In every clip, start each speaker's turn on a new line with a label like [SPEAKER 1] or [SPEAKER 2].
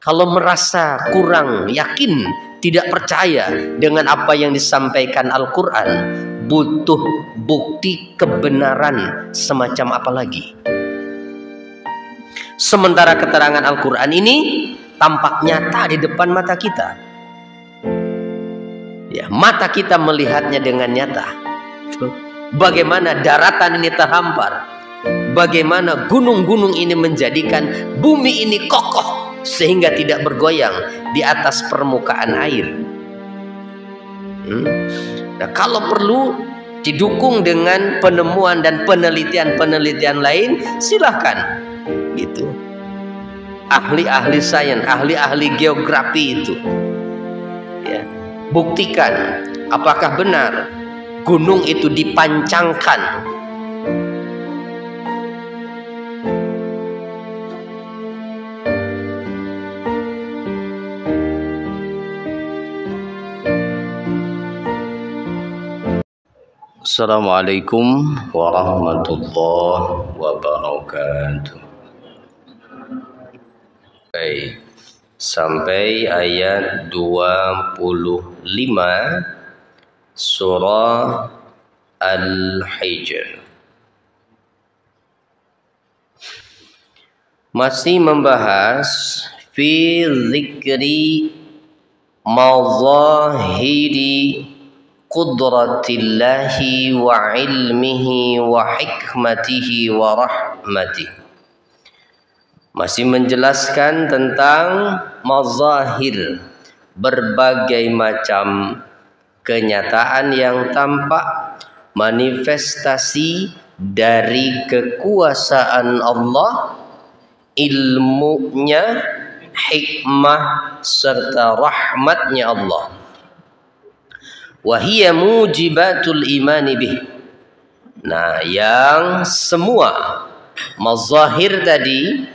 [SPEAKER 1] Kalau merasa kurang yakin, tidak percaya dengan apa yang disampaikan Al-Quran, butuh bukti kebenaran semacam apa lagi? Sementara keterangan Al-Quran ini tampak nyata di depan mata kita. Ya, mata kita melihatnya dengan nyata. Bagaimana daratan ini terhampar, bagaimana gunung-gunung ini menjadikan bumi ini kokoh sehingga tidak bergoyang di atas permukaan air. Nah, kalau perlu didukung dengan penemuan dan penelitian-penelitian lain, silahkan. Gitu. Ahli-ahli sains, ahli-ahli geografi itu, ya, buktikan apakah benar gunung itu dipancangkan. Assalamualaikum warahmatullahi wabarakatuh. Baik, sampai ayat 25 surah Al-Hijr. Masih membahas fi dzikri mazahiri qudratillahi wa ilmihi wa hikmatihi wa rahmatihi. Masih menjelaskan tentang mazahir, berbagai macam kenyataan yang tampak, manifestasi dari kekuasaan Allah, ilmunya, hikmah serta rahmatnya Allah. Wahiyya mujibatul imani bih. Nah, yang semua mazahir tadi,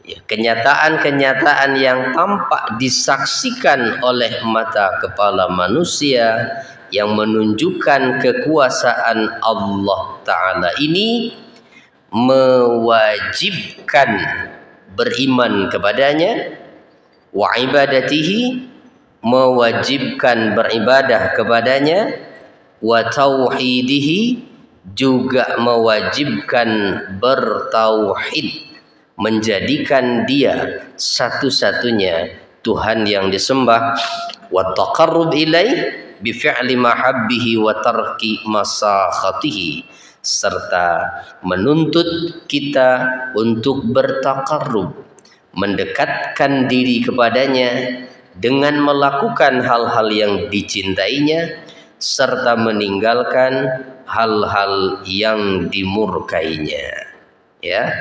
[SPEAKER 1] ya, kenyataan-kenyataan yang tampak disaksikan oleh mata kepala manusia yang menunjukkan kekuasaan Allah Ta'ala ini mewajibkan beriman kepadanya, wa ibadatihi, mewajibkan beribadah kepadanya, wa tauhidihi, juga mewajibkan bertauhid, menjadikan dia satu-satunya Tuhan yang disembah, wa taqarrub ilaih bi fi'li mahabbihi wa tarki masakhatihi, serta menuntut kita untuk bertaqarrub, mendekatkan diri kepadanya dengan melakukan hal-hal yang dicintainya serta meninggalkan hal-hal yang dimurkainya. Ya,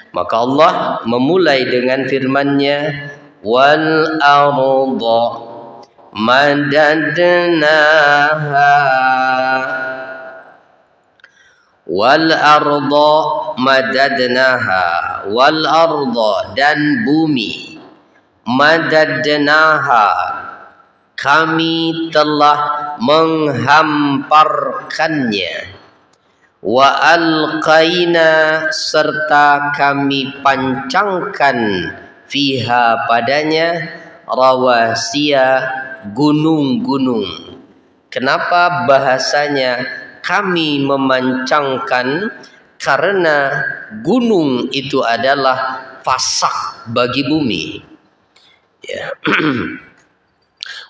[SPEAKER 1] maka Allah memulai dengan firman-Nya, wal arda madadnaha, wal arda madadnaha, wal arda, dan bumi, madadnaha, kami telah menghamparkannya, wa alqaina, serta kami pancangkan, fiha, padanya, rawasiya, gunung-gunung. Kenapa bahasanya kami memancangkan? Karena gunung itu adalah fasak bagi bumi, ya.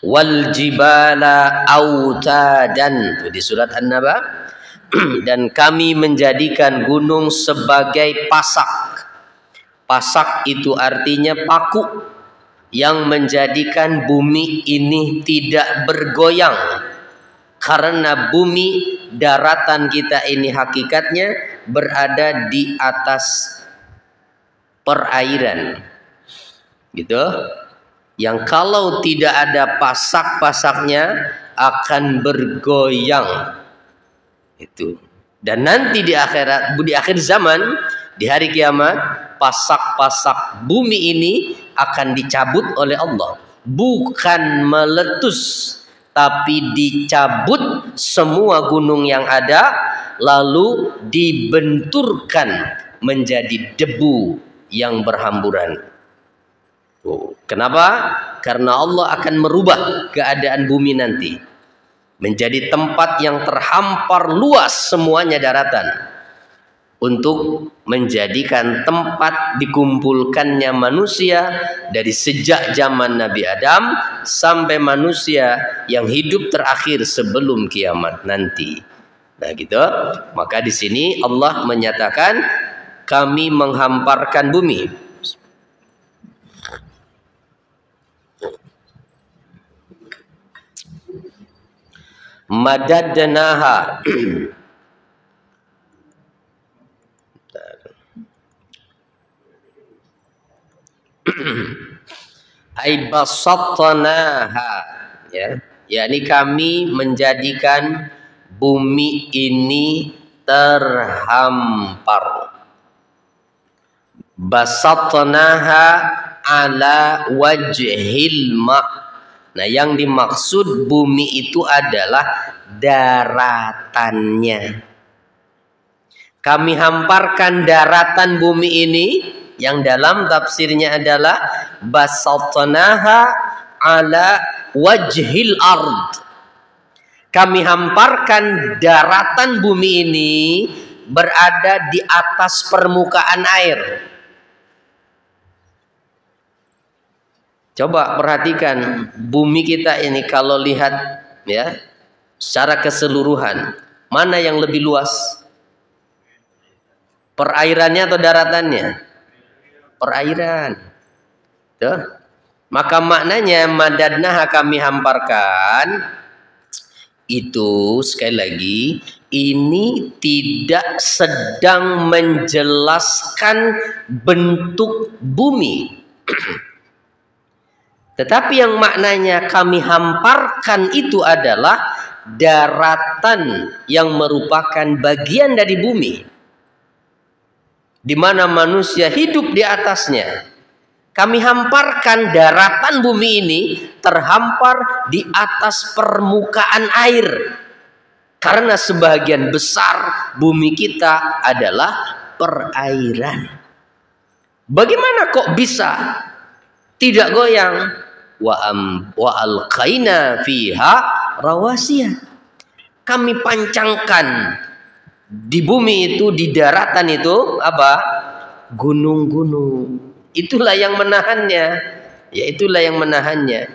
[SPEAKER 1] Wal jibala autadan, di surat An-Naba. Dan kami menjadikan gunung sebagai pasak. Pasak itu artinya paku yang menjadikan bumi ini tidak bergoyang. Karena bumi, daratan kita ini hakikatnya berada di atas perairan, gitu. Yang kalau tidak ada pasak-pasaknya akan bergoyang. Itu. Dan nanti di akhirat, di akhir zaman, di hari kiamat, pasak-pasak bumi ini akan dicabut oleh Allah. Bukan meletus, tapi dicabut semua gunung yang ada, lalu dibenturkan menjadi debu yang berhamburan. Oh, kenapa? Karena Allah akan merubah keadaan bumi nanti menjadi tempat yang terhampar luas semuanya daratan, untuk menjadikan tempat dikumpulkannya manusia dari sejak zaman Nabi Adam sampai manusia yang hidup terakhir sebelum kiamat nanti. Nah gitu. Maka di sini Allah menyatakan kami menghamparkan bumi. Madadnaha ay basatnaha, ya, yakni kami menjadikan bumi ini terhampar. Basatnaha ala wajhil ma'. Nah, yang dimaksud bumi itu adalah daratannya. Kami hamparkan daratan bumi ini, yang dalam tafsirnya adalah basatnaha ala wajhil ard. Kami hamparkan daratan bumi ini berada di atas permukaan air. Coba perhatikan bumi kita ini, kalau lihat ya secara keseluruhan, mana yang lebih luas? Perairannya atau daratannya? Perairan. Tuh. Maka maknanya madadnaha, kami hamparkan, itu sekali lagi ini tidak sedang menjelaskan bentuk bumi. Tetapi yang maknanya kami hamparkan itu adalah daratan yang merupakan bagian dari bumi, di mana manusia hidup di atasnya. Kami hamparkan daratan bumi ini terhampar di atas permukaan air, karena sebagian besar bumi kita adalah perairan. Bagaimana kok bisa tidak goyang? Wa alqaina fiha rawasiya. Kami pancangkan di bumi itu, di daratan itu apa? Gunung-gunung. Itulah yang menahannya. Ya, itulah yang menahannya.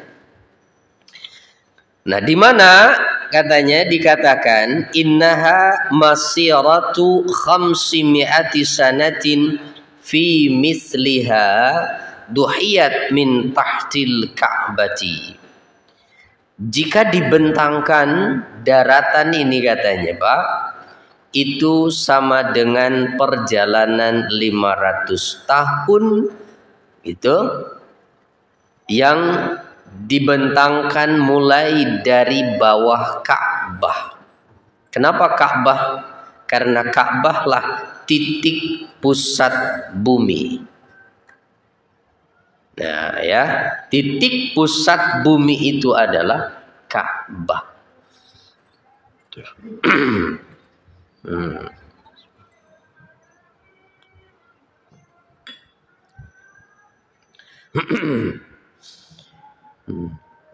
[SPEAKER 1] Nah, di mana katanya dikatakan innaha masiratu 500 sanatin fi misliha duhiyat min tahtil ka'bati. Jika dibentangkan daratan ini, katanya Pak, itu sama dengan perjalanan 500 tahun itu yang dibentangkan mulai dari bawah Ka'bah. Kenapa Ka'bah? Karena Ka'bah lah titik pusat bumi. Nah ya, titik pusat bumi itu adalah Ka'bah.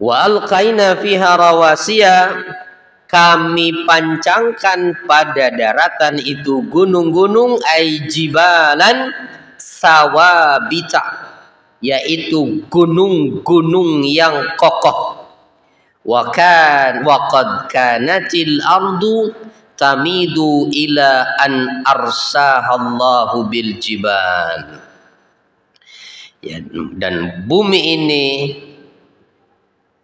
[SPEAKER 1] Wa alqaina fiha rawasiya, kami pancangkan pada daratan itu gunung-gunung, ay jibalan sawabita, yaitu gunung-gunung yang kokoh. Wa qad kanatil ardu tamidu ila an arsahallahu bil jibal. Ya, dan bumi ini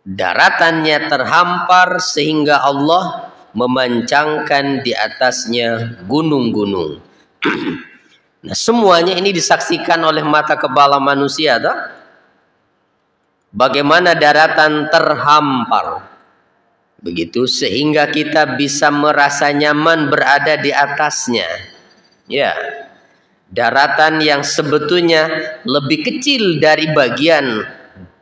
[SPEAKER 1] daratannya terhampar sehingga Allah memancangkan di atasnya gunung-gunung. Nah, semuanya ini disaksikan oleh mata kepala manusia, toh? Bagaimana daratan terhampar. Begitu sehingga kita bisa merasa nyaman berada di atasnya. Ya. Daratan yang sebetulnya lebih kecil dari bagian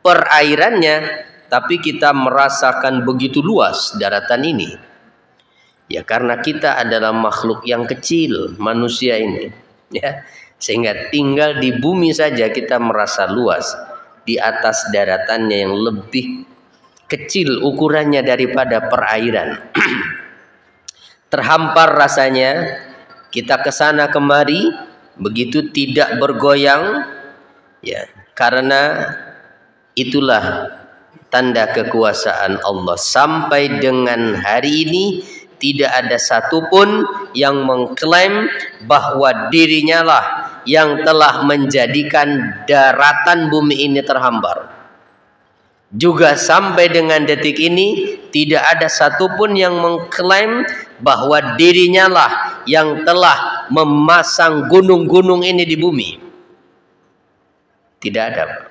[SPEAKER 1] perairannya, tapi kita merasakan begitu luas daratan ini. Ya, karena kita adalah makhluk yang kecil, manusia ini. Ya, sehingga tinggal di bumi saja kita merasa luas, di atas daratannya yang lebih kecil ukurannya daripada perairan. Terhampar rasanya, kita kesana kemari begitu tidak bergoyang, ya, karena itulah tanda kekuasaan Allah. Sampai dengan hari ini tidak ada satupun yang mengklaim bahwa dirinya lah yang telah menjadikan daratan bumi ini terhampar. Juga sampai dengan detik ini tidak ada satupun yang mengklaim bahwa dirinya lah yang telah memasang gunung-gunung ini di bumi. Tidak ada,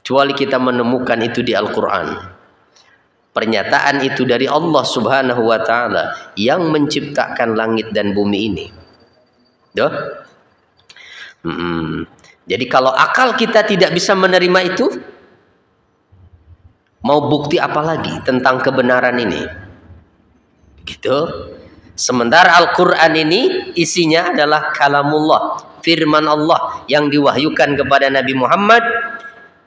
[SPEAKER 1] kecuali kita menemukan itu di Al-Quran. Pernyataan itu dari Allah Subhanahu wa Ta'ala yang menciptakan langit dan bumi ini. Jadi kalau akal kita tidak bisa menerima itu, mau bukti apa lagi tentang kebenaran ini? Gitu. Sementara Al-Quran ini isinya adalah kalamullah, firman Allah yang diwahyukan kepada Nabi Muhammad.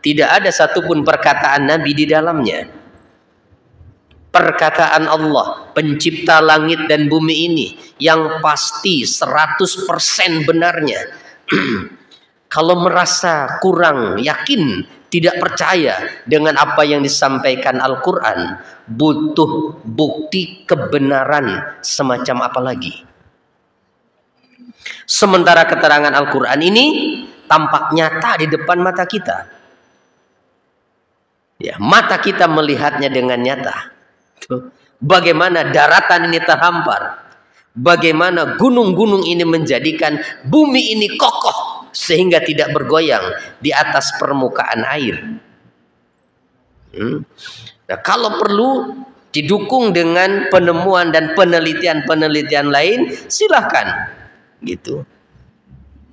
[SPEAKER 1] Tidak ada satupun perkataan Nabi di dalamnya. Perkataan Allah, pencipta langit dan bumi ini, yang pasti 100% benarnya. Kalau merasa kurang yakin, tidak percaya dengan apa yang disampaikan Al-Quran, butuh bukti kebenaran semacam apa lagi? Sementara keterangan Al-Quran ini tampak nyata di depan mata kita. Ya, mata kita melihatnya dengan nyata. Bagaimana daratan ini terhampar, bagaimana gunung-gunung ini menjadikan bumi ini kokoh sehingga tidak bergoyang di atas permukaan air. Nah, kalau perlu didukung dengan penemuan dan penelitian-penelitian lain, silahkan, gitu.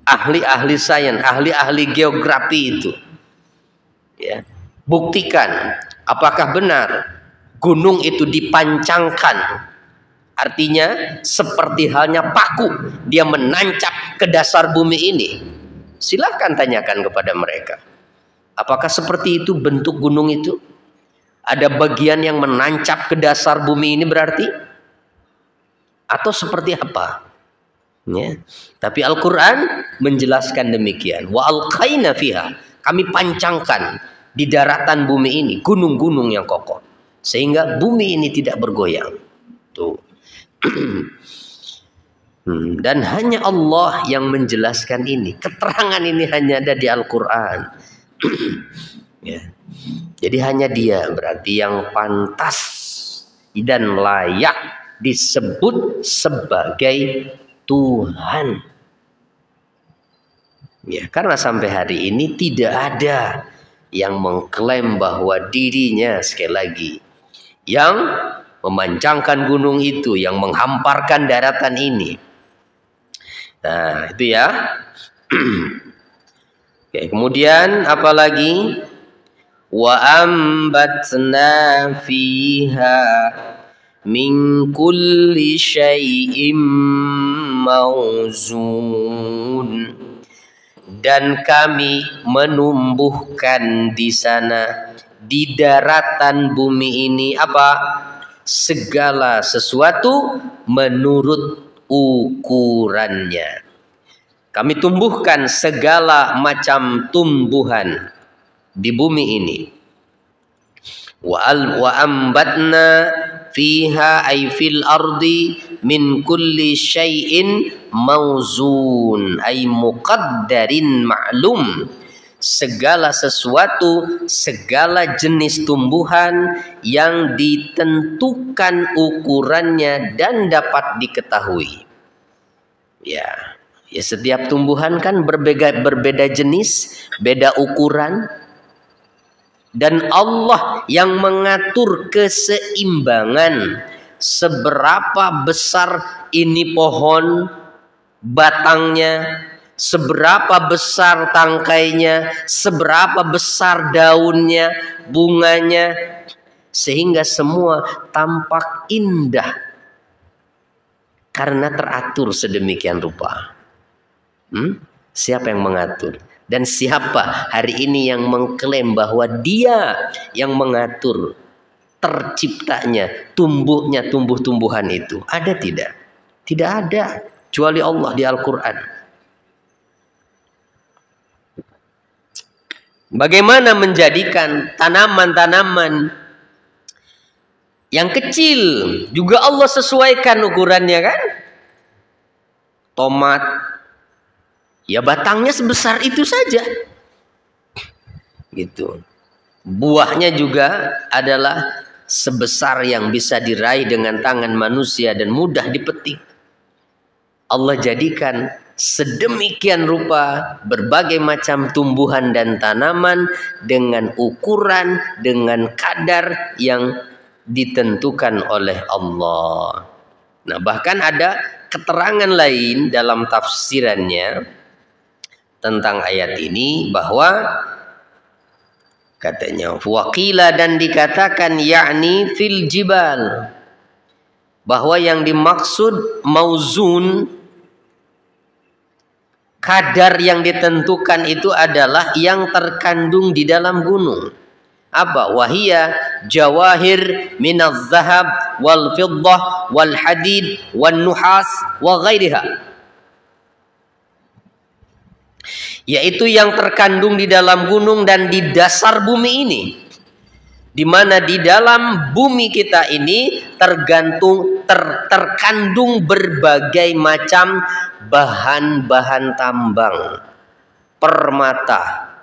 [SPEAKER 1] Ahli-ahli sains, ahli-ahli geografi itu, ya, buktikan apakah benar gunung itu dipancangkan, artinya seperti halnya paku dia menancap ke dasar bumi ini. Silahkan tanyakan kepada mereka, apakah seperti itu bentuk gunung itu? Ada bagian yang menancap ke dasar bumi ini berarti? Atau seperti apa? Ya. Tapi Al-Quran menjelaskan demikian. Wa alqaina fiha, kami pancangkan di daratan bumi ini gunung-gunung yang kokoh sehingga bumi ini tidak bergoyang. Tuh. Dan hanya Allah yang menjelaskan ini. Keterangan ini hanya ada di Al-Quran. Ya. Jadi hanya Dia berarti yang pantas dan layak disebut sebagai Tuhan. Ya, karena sampai hari ini tidak ada yang mengklaim bahwa dirinya, sekali lagi, yang memancangkan gunung itu, yang menghamparkan daratan ini. Nah, itu ya. Oke, kemudian apa lagi? Wa ambatna fiha min kulli syai'im mawzun, dan kami menumbuhkan di sana, di daratan bumi ini, apa? Segala sesuatu menurut ukurannya. Kami tumbuhkan segala macam tumbuhan di bumi ini. Wa ambatna fiha ay fil ardi min kulli syai'in mauzun ay muqaddarin ma'lum. Segala sesuatu, segala jenis tumbuhan yang ditentukan ukurannya dan dapat diketahui. Ya, setiap tumbuhan kan berbeda jenis, beda ukuran. Dan Allah yang mengatur keseimbangan, seberapa besar ini pohon batangnya, seberapa besar tangkainya, seberapa besar daunnya, bunganya, sehingga semua tampak indah karena teratur sedemikian rupa. Siapa yang mengatur? Dan siapa hari ini yang mengklaim bahwa dia yang mengatur terciptanya, tumbuhnya tumbuh-tumbuhan itu? Ada tidak? Tidak ada, kecuali Allah di Al-Quran. Bagaimana menjadikan tanaman-tanaman yang kecil juga Allah sesuaikan ukurannya, kan? Tomat, ya batangnya sebesar itu saja, gitu. Buahnya juga adalah sebesar yang bisa diraih dengan tangan manusia dan mudah dipetik. Allah jadikan sedemikian rupa berbagai macam tumbuhan dan tanaman dengan ukuran, dengan kadar yang ditentukan oleh Allah. Nah, bahkan ada keterangan lain dalam tafsirannya tentang ayat ini, bahwa katanya waqila, dan dikatakan yakni fil jibal, bahwa yang dimaksud mauzun, kadar yang ditentukan itu adalah yang terkandung di dalam gunung. Apa? Wahia jawahir minaz zahab wal fiddah wal hadid wan nuhas wa ghairiha, yaitu yang terkandung di dalam gunung dan di dasar bumi ini, di mana di dalam bumi kita ini terkandung berbagai macam bahan-bahan tambang, permata,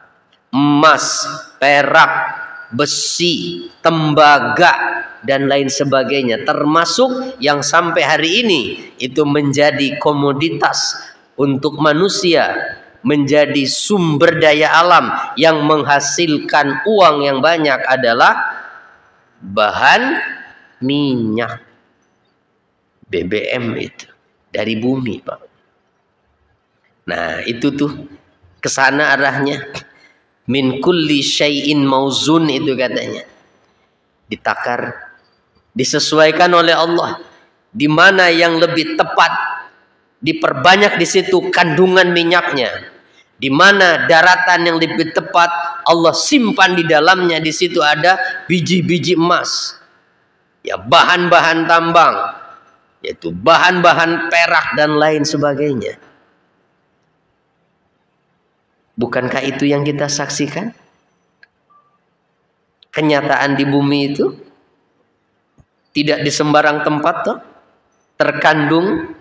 [SPEAKER 1] emas, perak, besi, tembaga, dan lain sebagainya, termasuk yang sampai hari ini itu menjadi komoditas untuk manusia, menjadi sumber daya alam yang menghasilkan uang yang banyak adalah bahan minyak BBM itu dari bumi, Pak. Nah, itu tuh kesana arahnya. Min kulli syai'in mauzun itu katanya. Ditakar, disesuaikan oleh Allah. Di mana yang lebih tepat, diperbanyak di situ kandungan minyaknya. Di mana daratan yang lebih tepat, Allah simpan di dalamnya, di situ ada biji-biji emas. Ya, bahan-bahan tambang, yaitu bahan-bahan perak dan lain sebagainya. Bukankah itu yang kita saksikan? Kenyataan di bumi itu tidak di sembarang tempat toh terkandung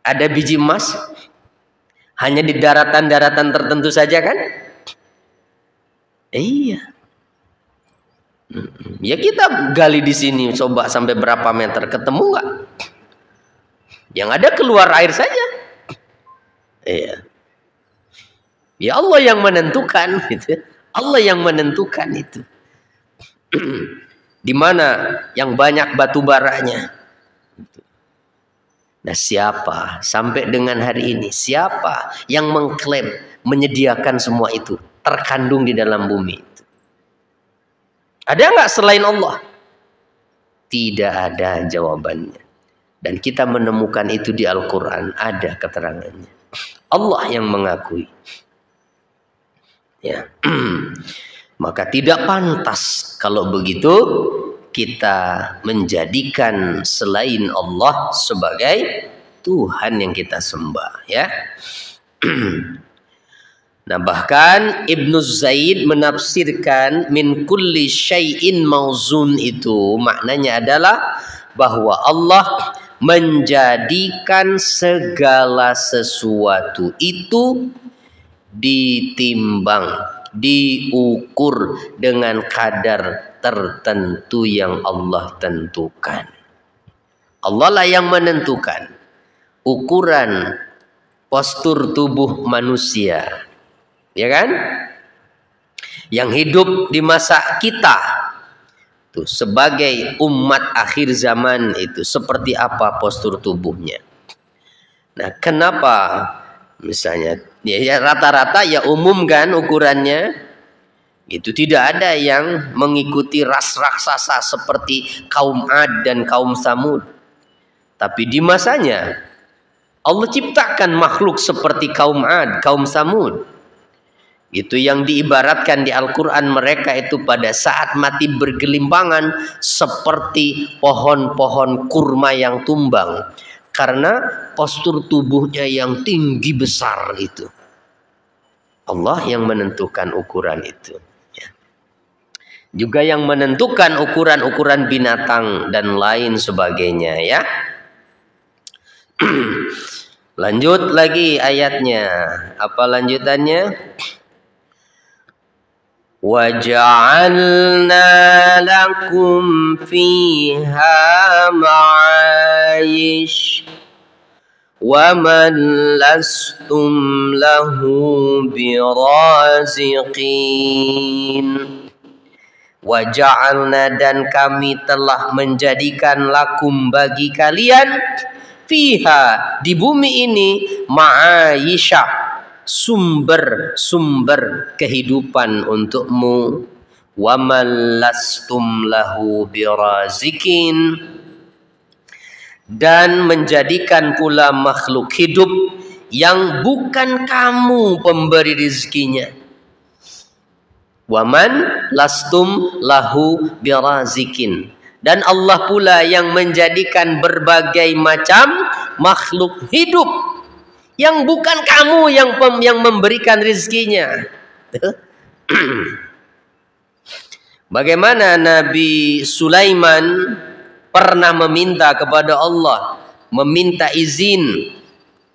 [SPEAKER 1] ada biji emas, hanya di daratan-daratan tertentu saja, kan? Iya. Ya kita gali di sini, coba sampai berapa meter, ketemu nggak? Yang ada keluar air saja. Iya. Ya Allah yang menentukan, gitu. Allah yang menentukan itu. Di mana yang banyak batu baranya. Nah, siapa sampai dengan hari ini, siapa yang mengklaim menyediakan semua itu terkandung di dalam bumi itu? Ada nggak selain Allah? Tidak ada jawabannya. Dan kita menemukan itu di Al-Quran, ada keterangannya. Allah yang mengakui. Ya. Maka tidak pantas kalau begitu kita menjadikan selain Allah sebagai Tuhan yang kita sembah, ya. Nah, bahkan Ibnu Zaid menafsirkan min kulli syai'in mauzun itu maknanya adalah bahwa Allah menjadikan segala sesuatu itu ditimbang, diukur dengan kadar tertentu yang Allah tentukan. Allah lah yang menentukan ukuran postur tubuh manusia, ya kan? Yang hidup di masa kita tuh sebagai umat akhir zaman itu seperti apa postur tubuhnya. Nah, kenapa misalnya ya rata-rata ya umum kan ukurannya itu, tidak ada yang mengikuti ras raksasa seperti kaum Ad dan kaum Samud. Tapi di masanya Allah ciptakan makhluk seperti kaum Ad, kaum Samud. Itu yang diibaratkan di Al-Quran, mereka itu pada saat mati bergelimpangan seperti pohon-pohon kurma yang tumbang. Karena postur tubuhnya yang tinggi besar itu. Allah yang menentukan ukuran itu. Juga yang menentukan ukuran-ukuran binatang dan lain sebagainya ya. Lanjut lagi ayatnya. Apa lanjutannya? وَجَعَلْنَا لَكُمْ فِيهَا مَعَايِشَ وَمَنْ لَسْتُمْ لَهُ بِرَازِقِينَ. وَجَعَلْنَا, dan kami telah menjadikan lakum, bagi kalian, fiha, di bumi ini, ma'aisha, sumber-sumber kehidupan untukmu. Wa man lastum lahu birazikin, dan menjadikan pula makhluk hidup yang bukan kamu pemberi rizkinya. Wa man lastum lahu birazikin, dan Allah pula yang menjadikan berbagai macam makhluk hidup yang bukan kamu yang memberikan rizkinya. Bagaimana Nabi Sulaiman pernah meminta kepada Allah, meminta izin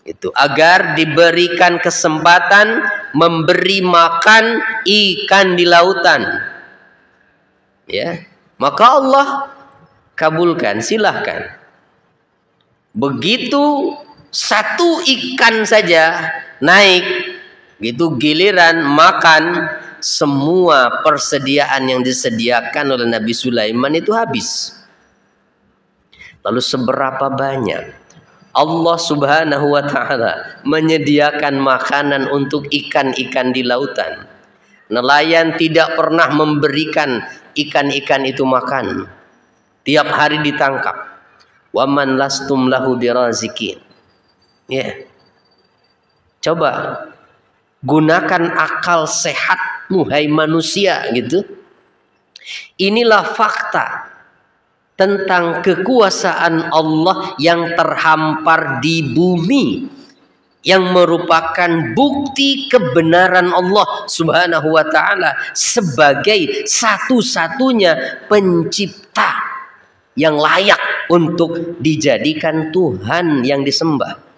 [SPEAKER 1] itu agar diberikan kesempatan memberi makan ikan di lautan. Ya, maka Allah kabulkan, silahkan. Begitu satu ikan saja naik, gitu giliran makan, semua persediaan yang disediakan oleh Nabi Sulaiman itu habis. Lalu seberapa banyak Allah Subhanahu wa ta'ala menyediakan makanan untuk ikan-ikan di lautan. Nelayan tidak pernah memberikan ikan-ikan itu makan. Tiap hari ditangkap. Wa man lastum lahu birazikin. Ya. Coba gunakan akal sehatmu, hai manusia, gitu. Inilah fakta tentang kekuasaan Allah yang terhampar di bumi, yang merupakan bukti kebenaran Allah Subhanahu wa ta'ala sebagai satu-satunya pencipta yang layak untuk dijadikan Tuhan yang disembah.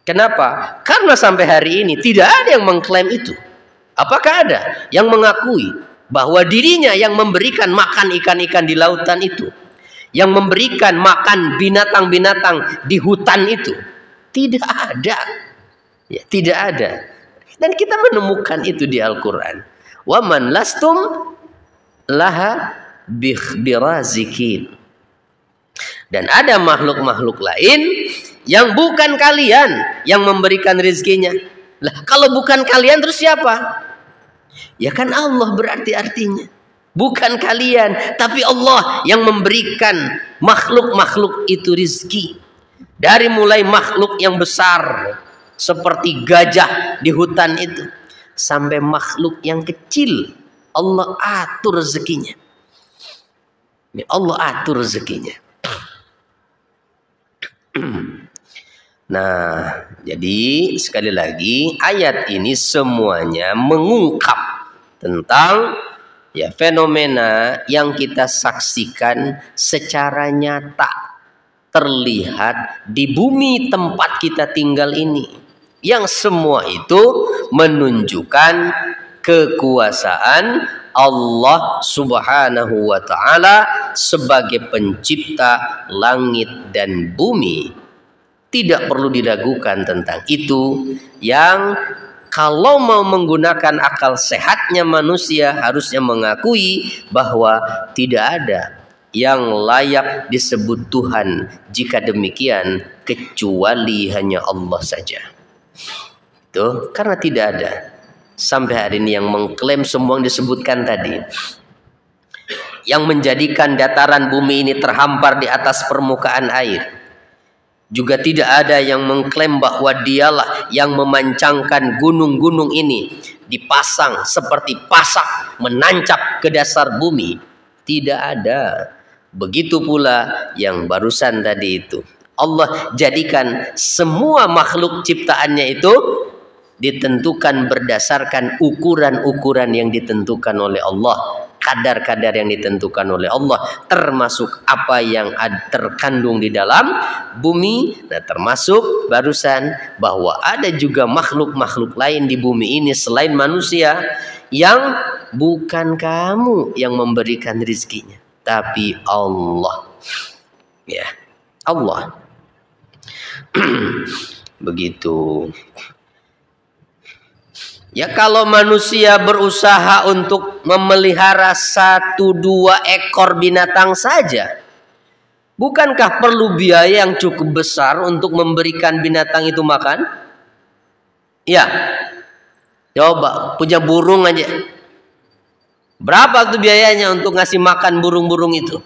[SPEAKER 1] Kenapa? Karena sampai hari ini tidak ada yang mengklaim itu. Apakah ada yang mengakui bahwa dirinya yang memberikan makan ikan-ikan di lautan itu, yang memberikan makan binatang-binatang di hutan itu? Tidak ada. Ya, tidak ada. Dan kita menemukan itu di Al-Quran. Wa man lastum laha birazikin. Dan ada makhluk-makhluk lain yang bukan kalian yang memberikan rezekinya. Lah, kalau bukan kalian terus siapa? Ya kan Allah berarti artinya. Bukan kalian, tapi Allah yang memberikan makhluk-makhluk itu rizki. Dari mulai makhluk yang besar seperti gajah di hutan itu, sampai makhluk yang kecil, Allah atur rezekinya. Allah atur rezekinya. Nah, jadi sekali lagi ayat ini semuanya mengungkap tentang ya fenomena yang kita saksikan secara nyata, terlihat di bumi tempat kita tinggal ini, yang semua itu menunjukkan kekuasaan Allah Subhanahu wa ta'ala sebagai pencipta langit dan bumi. Tidak perlu diragukan tentang itu, yang kalau mau menggunakan akal sehatnya manusia harusnya mengakui bahwa tidak ada yang layak disebut Tuhan jika demikian kecuali hanya Allah saja. Itu karena tidak ada sampai hari ini yang mengklaim semua yang disebutkan tadi, yang menjadikan dataran bumi ini terhampar di atas permukaan air, Juga tidak ada yang mengklaim bahwa dialah yang memancangkan gunung-gunung ini dipasang seperti pasak menancap ke dasar bumi. Tidak ada. Begitu pula yang barusan tadi itu. Allah jadikan semua makhluk ciptaannya itu ditentukan berdasarkan ukuran-ukuran yang ditentukan oleh Allah, kadar-kadar yang ditentukan oleh Allah, termasuk apa yang terkandung di dalam bumi. Nah, termasuk barusan bahwa ada juga makhluk-makhluk lain di bumi ini selain manusia yang bukan kamu yang memberikan rizkinya, tapi Allah. Ya, Allah. Begitu. Ya, kalau manusia berusaha untuk memelihara 1-2 ekor binatang saja, bukankah perlu biaya yang cukup besar untuk memberikan binatang itu makan? Ya, coba punya burung aja. Berapa tuh biayanya untuk ngasih makan burung-burung itu?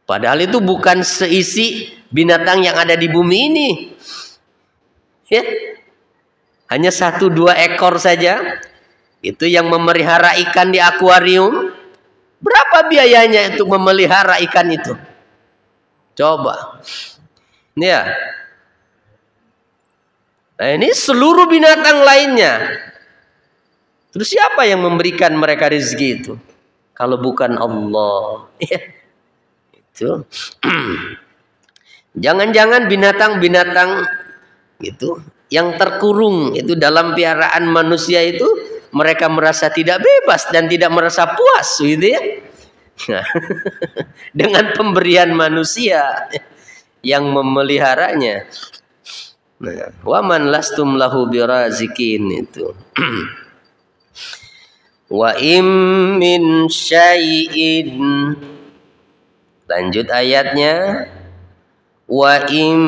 [SPEAKER 1] Padahal itu bukan seisi binatang yang ada di bumi ini. Ya, hanya 1-2 ekor saja. Itu yang memelihara ikan di akuarium. Berapa biayanya untuk memelihara ikan itu? Coba. Ya. Nah, ini seluruh binatang lainnya. Terus siapa yang memberikan mereka rezeki itu? Kalau bukan Allah. Itu. Jangan-jangan binatang-binatang gitu yang terkurung itu dalam piaraan manusia itu, mereka merasa tidak bebas dan tidak merasa puas gitu ya. Nah, dengan pemberian manusia yang memeliharanya. Nah, wa man lastum lahu birazikin itu. Wa im min syai'in. Lanjut ayatnya. Wa im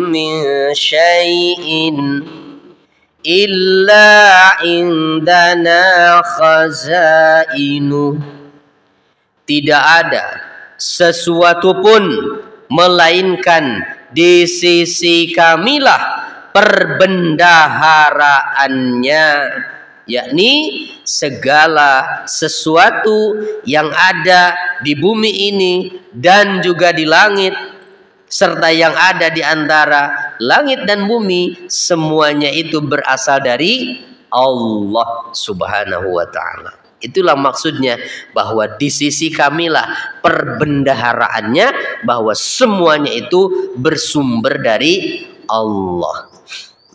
[SPEAKER 1] min syai'in illa indana khazainu. Tidak ada sesuatu pun melainkan di sisi kamilah perbendaharaannya, yakni segala sesuatu yang ada di bumi ini dan juga di langit, serta yang ada di antara langit dan bumi, semuanya itu berasal dari Allah Subhanahu wa ta'ala. Itulah maksudnya bahwa di sisi kamilah perbendaharaannya, bahwa semuanya itu bersumber dari Allah.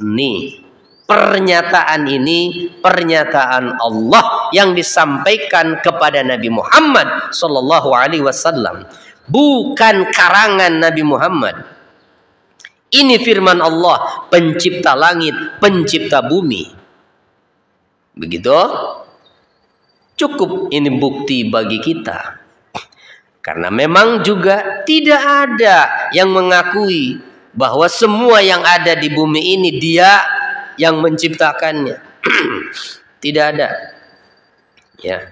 [SPEAKER 1] Nih, pernyataan ini pernyataan Allah yang disampaikan kepada Nabi Muhammad sallallahu alaihi wasallam, bukan karangan Nabi Muhammad. Ini firman Allah, pencipta langit, pencipta bumi. Begitu? Cukup ini bukti bagi kita. Karena memang juga tidak ada yang mengakui bahwa semua yang ada di bumi ini dia yang menciptakannya. Tidak ada. Ya.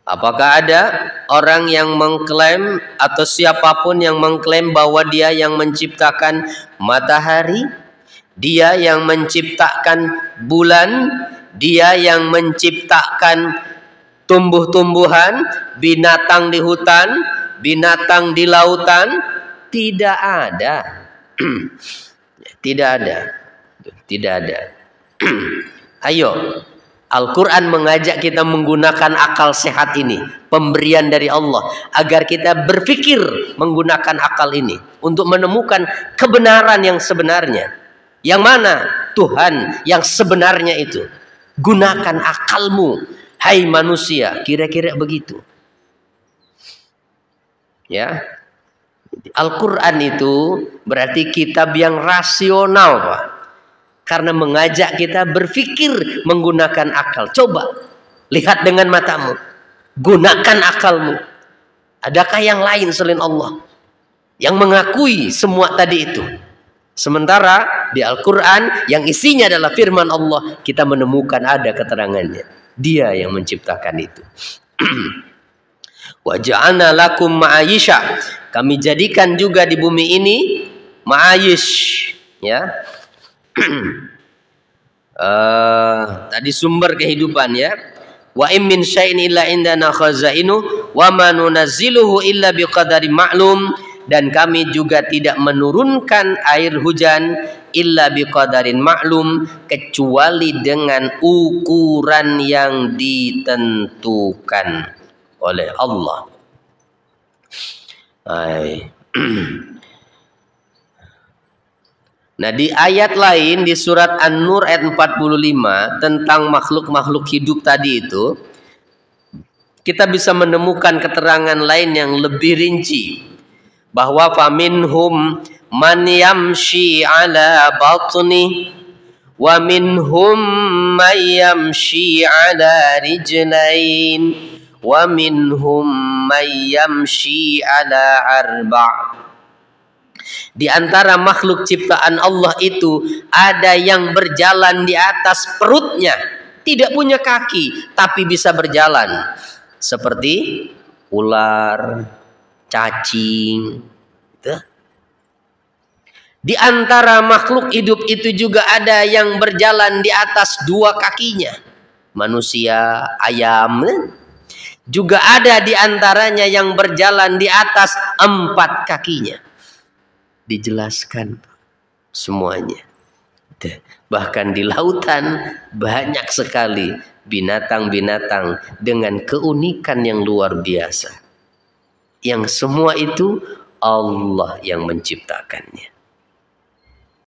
[SPEAKER 1] Apakah ada orang yang mengklaim atau siapapun yang mengklaim bahwa dia yang menciptakan matahari, dia yang menciptakan bulan, dia yang menciptakan tumbuh-tumbuhan, binatang di hutan, binatang di lautan? Tidak ada. Tidak ada. Tidak ada. Ayo, Al-Quran mengajak kita menggunakan akal sehat ini, pemberian dari Allah, agar kita berpikir menggunakan akal ini untuk menemukan kebenaran yang sebenarnya. Yang mana Tuhan yang sebenarnya itu? Gunakan akalmu, hai manusia, kira-kira begitu. Ya, Al-Quran itu berarti kitab yang rasional, Pak. Karena mengajak kita berpikir menggunakan akal. Coba lihat dengan matamu, gunakan akalmu. Adakah yang lain selain Allah yang mengakui semua tadi itu? Sementara di Al-Quran yang isinya adalah firman Allah, kita menemukan ada keterangannya. Dia yang menciptakan itu. Wa ja'alna lakum ma'ayisha. Kami jadikan juga di bumi ini ma'ayish, ya. Tadi sumber kehidupan, ya. Wa in min syai'in illa indana khazainu wa ma nunazziluhu illa biqadarin ma'lum. Dan kami juga tidak menurunkan air hujan illa biqadarin ma'lum, kecuali dengan ukuran yang ditentukan oleh Allah. Nah, di ayat lain di surat An-Nur ayat 45 tentang makhluk-makhluk hidup tadi itu, kita bisa menemukan keterangan lain yang lebih rinci, bahwa faminhum man yamshi ala batni wa minhum man yamshi ala rijlain wa minhum man yamshi ala arba'. Di antara makhluk ciptaan Allah itu ada yang berjalan di atas perutnya, tidak punya kaki tapi bisa berjalan, seperti ular, cacing. Di antara makhluk hidup itu juga ada yang berjalan di atas 2 kakinya, manusia, ayam. Juga ada di antaranya yang berjalan di atas 4 kakinya. Dijelaskan semuanya. Bahkan di lautan banyak sekali binatang-binatang dengan keunikan yang luar biasa. Yang semua itu Allah yang menciptakannya.